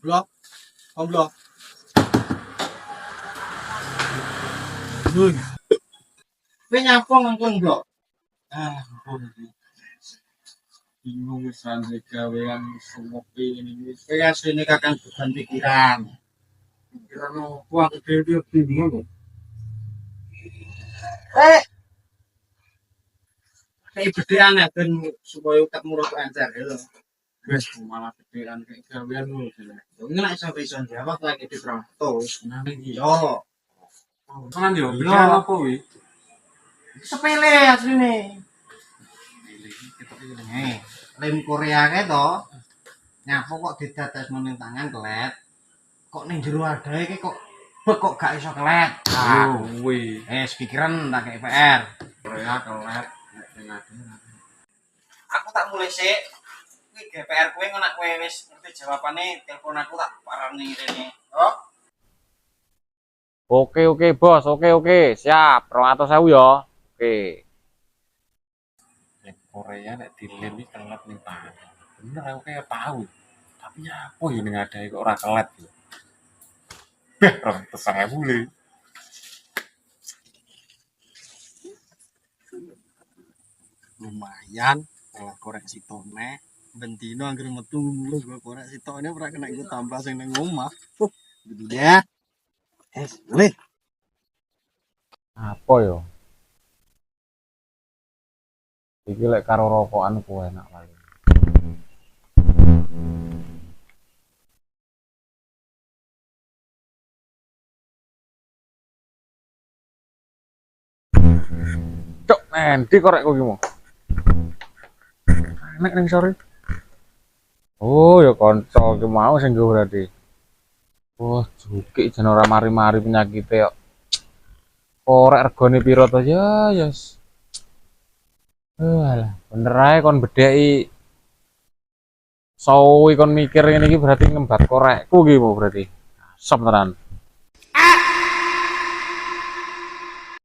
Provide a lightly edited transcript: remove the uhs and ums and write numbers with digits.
Blok, blok. Duh, kowe nyapa ngangkung blok. Ampun. Bingung wis andre gawean semopi ini. Kowe asline kakang beban pikiran. Pikiran opo aku dhewe bingung. Eh, kayak bedean ya ben supaya utakmu rada lancar ya lho. Wes malah bedean kayak gawean lho. Ini nek iso jawab lagi di 100. Nah, iya. Kan yo, beneran apa wi? Sepele asline. Nih, lem Korea ke to. Nyapu kok didates ning tangan kelet. Kok ning jero adae iki kok gak iso kelet. Ah, kuwi. Pikiran tak kayak PR. Korea kelet ning Aku tak mulai sik. Kuwi GPR kowe ngono nek kowe wis ngerti jawabane telepon aku tak parani rene. Oh, Oke bos, oke siap. 200.000 ya. Oke. Ning Korea nek dilem iki kelet ning tangan. Bener aku kayak tahu. Tapi apa yo ning adae kok ora kelet yo. Beh, 200.000 le. lumayan. Kalau korek sitone bentino anggere metu mulus gua korek sitone ora kena iku tambah sing nang omah. Gitu deh. Boleh. Apa yo? Iki lek karo rokokan ku enak paling. Cok, endi korekku iki mau? Enak ning sore. Oh, ya kanca ki mau sing nggo berarti. Wah, jukik jan ora mari-mari penyakite kok. Korek regane piro to ya, yes. Alah, bener ae kon bedheki sawi kon mikir ngene iki berarti ngembat korekku ki mau berarti. Asem tenan.